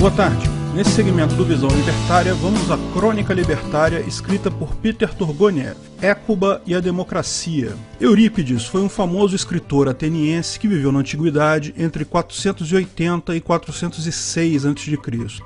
Boa tarde. Nesse segmento do Visão Libertária, vamos à Crônica Libertária escrita por Peter Turgoniev, Hécuba e a Democracia. Eurípides foi um famoso escritor ateniense que viveu na Antiguidade entre 480 e 406 a.C.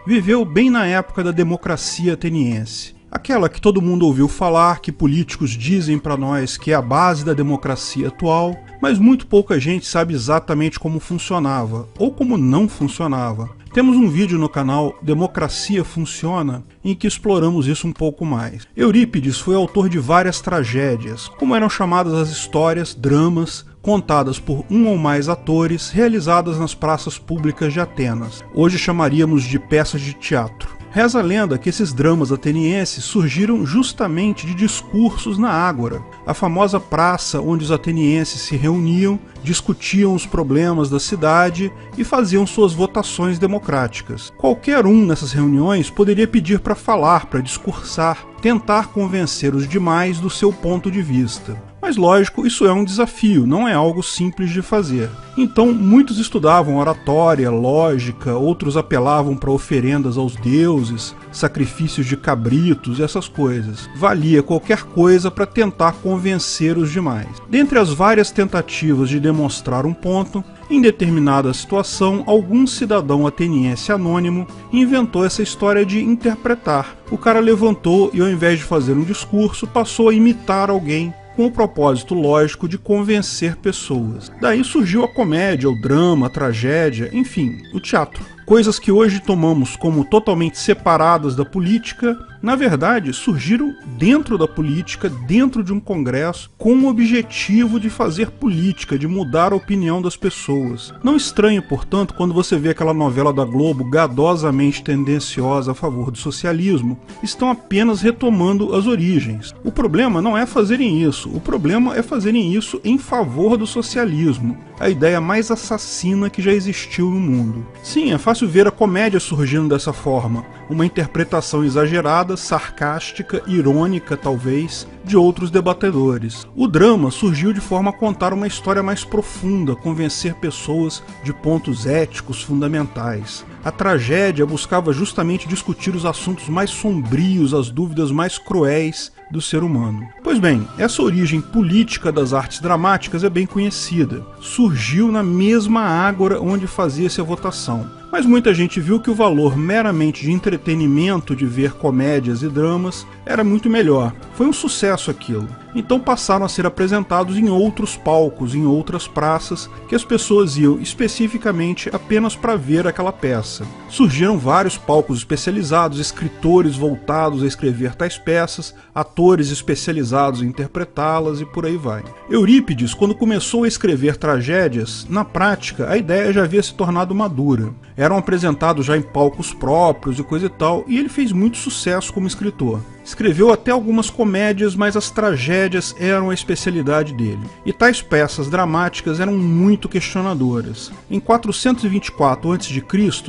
Viveu bem na época da democracia ateniense. Aquela que todo mundo ouviu falar, que políticos dizem para nós que é a base da democracia atual, mas muito pouca gente sabe exatamente como funcionava, ou como não funcionava. Temos um vídeo no canal Democracia Funciona, em que exploramos isso um pouco mais. Eurípides foi autor de várias tragédias, como eram chamadas as histórias, dramas, contadas por um ou mais atores, realizadas nas praças públicas de Atenas. Hoje chamaríamos de peças de teatro. Reza a lenda que esses dramas atenienses surgiram justamente de discursos na Ágora, a famosa praça onde os atenienses se reuniam, discutiam os problemas da cidade e faziam suas votações democráticas. Qualquer um nessas reuniões poderia pedir para falar, para discursar, tentar convencer os demais do seu ponto de vista. Mas lógico, isso é um desafio, não é algo simples de fazer. Então muitos estudavam oratória, lógica, outros apelavam para oferendas aos deuses, sacrifícios de cabritos e essas coisas. Valia qualquer coisa para tentar convencer os demais. Dentre as várias tentativas de demonstrar um ponto, em determinada situação, algum cidadão ateniense anônimo inventou essa história de interpretar. O cara levantou e, ao invés de fazer um discurso, passou a imitar alguém, com o propósito lógico de convencer pessoas. Daí surgiu a comédia, o drama, a tragédia, enfim, o teatro. Coisas que hoje tomamos como totalmente separadas da política, na verdade surgiram dentro da política, dentro de um congresso, com o objetivo de fazer política, de mudar a opinião das pessoas. Não estranhe, portanto, quando você vê aquela novela da Globo gadosamente tendenciosa a favor do socialismo, estão apenas retomando as origens. O problema não é fazerem isso, o problema é fazerem isso em favor do socialismo, a ideia mais assassina que já existiu no mundo. Sim, é fácil ver a comédia surgindo dessa forma, uma interpretação exagerada, sarcástica, irônica talvez, de outros debatedores. O drama surgiu de forma a contar uma história mais profunda, convencer pessoas de pontos éticos fundamentais. A tragédia buscava justamente discutir os assuntos mais sombrios, as dúvidas mais cruéis do ser humano. Pois bem, essa origem política das artes dramáticas é bem conhecida. Surgiu na mesma ágora onde fazia-se a votação. Mas muita gente viu que o valor meramente de entretenimento de ver comédias e dramas era muito melhor. Foi um sucesso aquilo. Então passaram a ser apresentados em outros palcos, em outras praças, que as pessoas iam especificamente apenas para ver aquela peça. Surgiram vários palcos especializados, escritores voltados a escrever tais peças, atores especializados em interpretá-las e por aí vai. Eurípides, quando começou a escrever tragédias, na prática a ideia já havia se tornado madura. Eram apresentados já em palcos próprios e coisa e tal, e ele fez muito sucesso como escritor. Escreveu até algumas comédias, mas as tragédias eram a especialidade dele. E tais peças dramáticas eram muito questionadoras. Em 424 a.C.,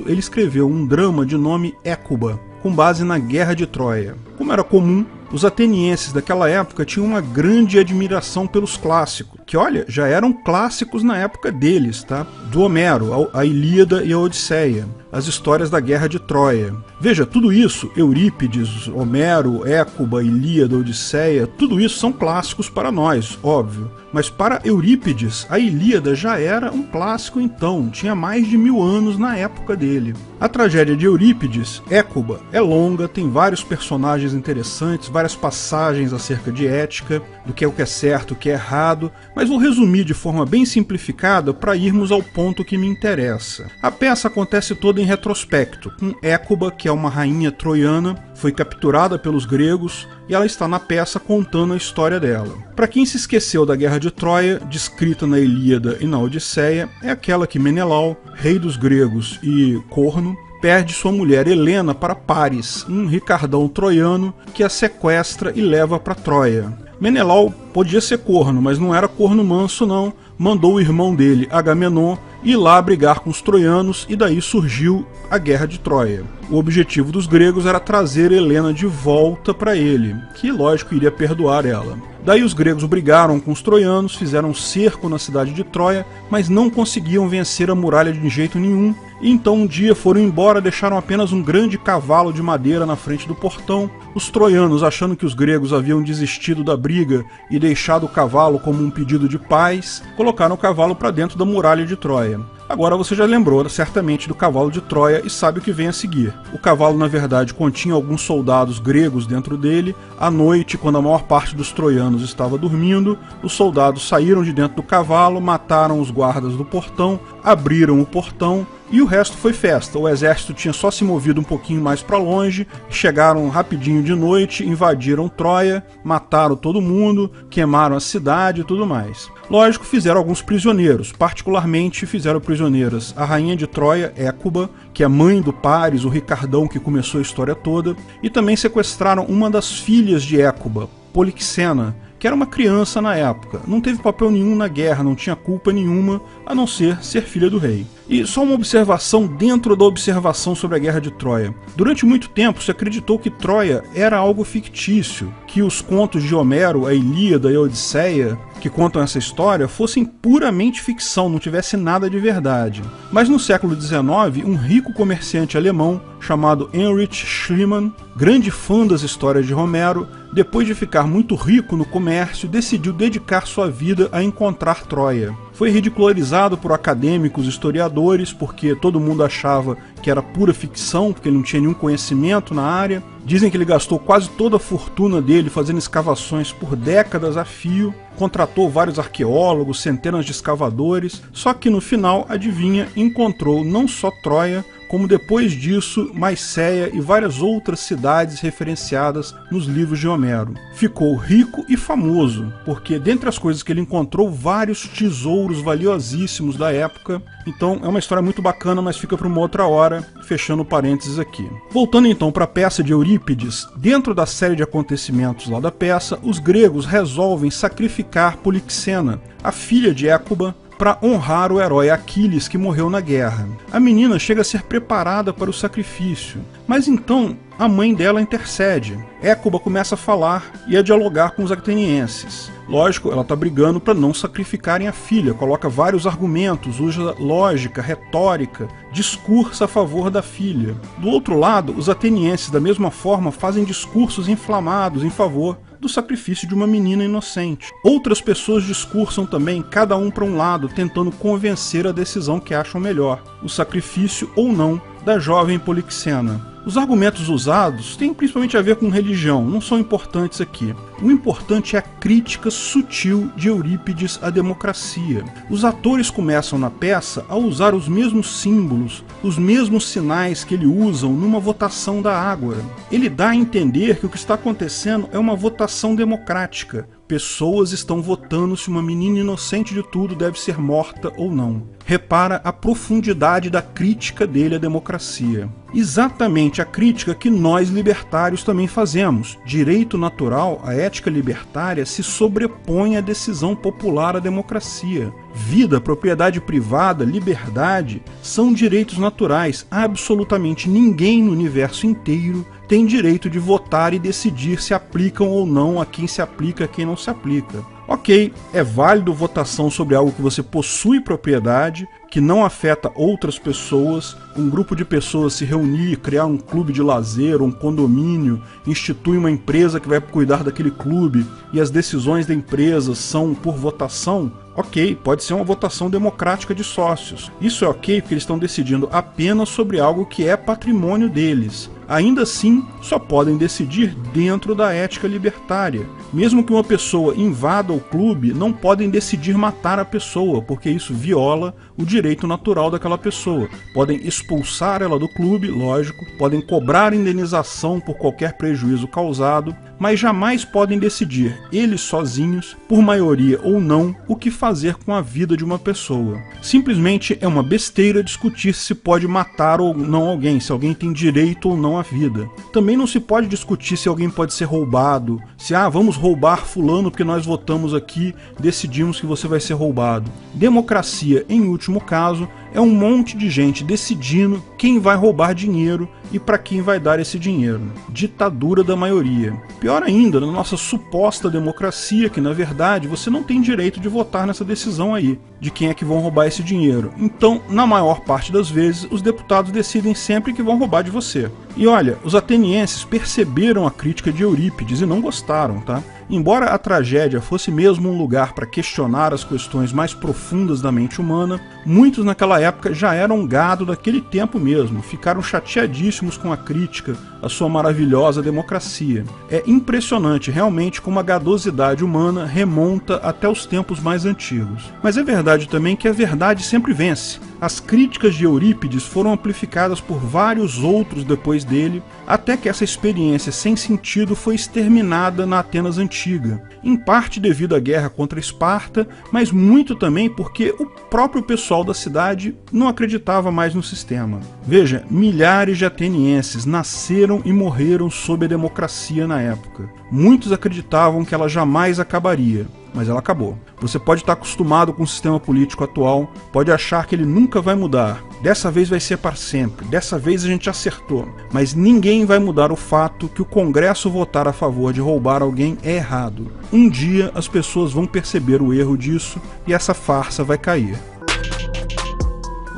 ele escreveu um drama de nome Hécuba, com base na Guerra de Troia. Como era comum, os atenienses daquela época tinham uma grande admiração pelos clássicos, que olha, já eram clássicos na época deles, tá? Do Homero, a Ilíada e a Odisseia, as histórias da Guerra de Troia. Veja, tudo isso, Eurípides, Homero, Hécuba, Ilíada, Odisseia, tudo isso são clássicos para nós, óbvio. Mas para Eurípides, a Ilíada já era um clássico então, tinha mais de 1000 anos na época dele. A tragédia de Eurípides, Hécuba, é longa, tem vários personagens interessantes, várias passagens acerca de ética, do que é o que é certo, o que é errado, mas vou resumir de forma bem simplificada para irmos ao ponto que me interessa. A peça acontece toda em retrospecto, com Hécuba, que é uma rainha troiana, foi capturada pelos gregos, e ela está na peça contando a história dela. Para quem se esqueceu da Guerra de Troia, descrita na Ilíada e na Odisseia, é aquela que Menelau, rei dos gregos e corno, perde sua mulher Helena para Paris, um ricardão troiano que a sequestra e leva para Troia. Menelau podia ser corno, mas não era corno manso não, mandou o irmão dele, Agamenon, ir lá brigar com os troianos, e daí surgiu a Guerra de Troia. O objetivo dos gregos era trazer Helena de volta para ele, que lógico iria perdoar ela. Daí os gregos brigaram com os troianos, fizeram um cerco na cidade de Troia, mas não conseguiam vencer a muralha de jeito nenhum, e então um dia foram embora, deixaram apenas um grande cavalo de madeira na frente do portão. Os troianos, achando que os gregos haviam desistido da briga e deixado o cavalo como um pedido de paz, colocaram o cavalo para dentro da muralha de Troia. Agora você já lembrou certamente do cavalo de Troia e sabe o que vem a seguir. O cavalo, na verdade, continha alguns soldados gregos dentro dele. À noite, quando a maior parte dos troianos estava dormindo, os soldados saíram de dentro do cavalo, mataram os guardas do portão, abriram o portão, e o resto foi festa. O exército tinha só se movido um pouquinho mais para longe, chegaram rapidinho de noite, invadiram Troia, mataram todo mundo, queimaram a cidade e tudo mais. Lógico, fizeram alguns prisioneiros, particularmente fizeram prisioneiras a rainha de Troia, Écuba, que é mãe do Paris, o Ricardão que começou a história toda, e também sequestraram uma das filhas de Écuba, Polixena, que era uma criança na época, não teve papel nenhum na guerra, não tinha culpa nenhuma, a não ser filha do rei. E só uma observação dentro da observação sobre a Guerra de Troia. Durante muito tempo se acreditou que Troia era algo fictício, que os contos de Homero, a Ilíada e a Odisseia, que contam essa história, fossem puramente ficção, não tivesse nada de verdade. Mas no século XIX, um rico comerciante alemão chamado Heinrich Schliemann, grande fã das histórias de Homero, depois de ficar muito rico no comércio, decidiu dedicar sua vida a encontrar Troia. Foi ridicularizado por acadêmicos e historiadores, porque todo mundo achava que era pura ficção, porque ele não tinha nenhum conhecimento na área. Dizem que ele gastou quase toda a fortuna dele fazendo escavações por décadas a fio, contratou vários arqueólogos, centenas de escavadores, só que no final, adivinha, encontrou não só Troia, como depois disso, Maicéia e várias outras cidades referenciadas nos livros de Homero. Ficou rico e famoso, porque dentre as coisas que ele encontrou, vários tesouros valiosíssimos da época. Então é uma história muito bacana, mas fica para uma outra hora, fechando parênteses aqui. Voltando então para a peça de Eurípides, dentro da série de acontecimentos lá da peça, os gregos resolvem sacrificar Polixena, a filha de Écuba, para honrar o herói Aquiles que morreu na guerra. A menina chega a ser preparada para o sacrifício, mas então a mãe dela intercede. Écuba começa a falar e a dialogar com os atenienses. Lógico, ela está brigando para não sacrificarem a filha, coloca vários argumentos, usa lógica, retórica, discursa a favor da filha. Do outro lado, os atenienses, da mesma forma, fazem discursos inflamados em favor do sacrifício de uma menina inocente. Outras pessoas discursam também, cada um para um lado, tentando convencer a decisão que acham melhor, o sacrifício ou não da jovem Polixena. Os argumentos usados têm principalmente a ver com religião, não são importantes aqui. O importante é a crítica sutil de Eurípides à democracia. Os atores começam na peça a usar os mesmos símbolos, os mesmos sinais que ele usam numa votação da Ágora. Ele dá a entender que o que está acontecendo é uma votação democrática. Pessoas estão votando se uma menina inocente de tudo deve ser morta ou não. Repara a profundidade da crítica dele à democracia. Exatamente a crítica que nós libertários também fazemos. Direito natural, a ética libertária, se sobrepõe à decisão popular à democracia. Vida, propriedade privada, liberdade são direitos naturais. Absolutamente ninguém no universo inteiro tem direito de votar e decidir se aplicam ou não, a quem se aplica e a quem não se aplica. Ok, é válido votação sobre algo que você possui propriedade, que não afeta outras pessoas, um grupo de pessoas se reunir, criar um clube de lazer, um condomínio, institui uma empresa que vai cuidar daquele clube e as decisões da empresa são por votação. Ok, pode ser uma votação democrática de sócios. Isso é ok porque eles estão decidindo apenas sobre algo que é patrimônio deles. Ainda assim, só podem decidir dentro da ética libertária. Mesmo que uma pessoa invada o clube, não podem decidir matar a pessoa, porque isso viola o direito natural daquela pessoa. Podem expulsar ela do clube, lógico, podem cobrar indenização por qualquer prejuízo causado, mas jamais podem decidir, eles sozinhos, por maioria ou não, o que fazer fazer com a vida de uma pessoa. Simplesmente é uma besteira discutir se pode matar ou não alguém, se alguém tem direito ou não à vida. Também não se pode discutir se alguém pode ser roubado, se vamos roubar fulano porque nós votamos aqui, decidimos que você vai ser roubado. Democracia, em último caso, é um monte de gente decidindo quem vai roubar dinheiro e para quem vai dar esse dinheiro. Ditadura da maioria. Pior ainda, na nossa suposta democracia, que na verdade você não tem direito de votar nessa decisão aí, de quem é que vão roubar esse dinheiro. Então, na maior parte das vezes, os deputados decidem sempre que vão roubar de você. E olha, os atenienses perceberam a crítica de Eurípides e não gostaram, tá? Embora a tragédia fosse mesmo um lugar para questionar as questões mais profundas da mente humana, muitos naquela época já eram gado daquele tempo mesmo, ficaram chateadíssimos com a crítica à sua maravilhosa democracia. É impressionante realmente como a gadosidade humana remonta até os tempos mais antigos. Mas é verdade também que a verdade sempre vence. As críticas de Eurípides foram amplificadas por vários outros depois dele, até que essa experiência sem sentido foi exterminada na Atenas antiga, em parte devido à guerra contra Esparta, mas muito também porque o próprio pessoal da cidade não acreditava mais no sistema. Veja, milhares de atenienses nasceram e morreram sob a democracia na época. Muitos acreditavam que ela jamais acabaria, mas ela acabou. Você pode estar acostumado com o sistema político atual, pode achar que ele nunca vai mudar. Dessa vez vai ser para sempre, dessa vez a gente acertou. Mas ninguém vai mudar o fato que o Congresso votar a favor de roubar alguém é errado. Um dia as pessoas vão perceber o erro disso e essa farsa vai cair.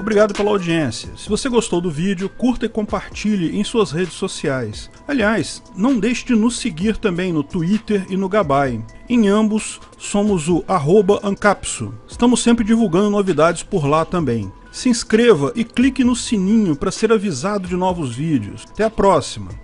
Obrigado pela audiência. Se você gostou do vídeo, curta e compartilhe em suas redes sociais. Aliás, não deixe de nos seguir também no Twitter e no Gabay. Em ambos, somos o @ancapsu. Estamos sempre divulgando novidades por lá também. Se inscreva e clique no sininho para ser avisado de novos vídeos. Até a próxima!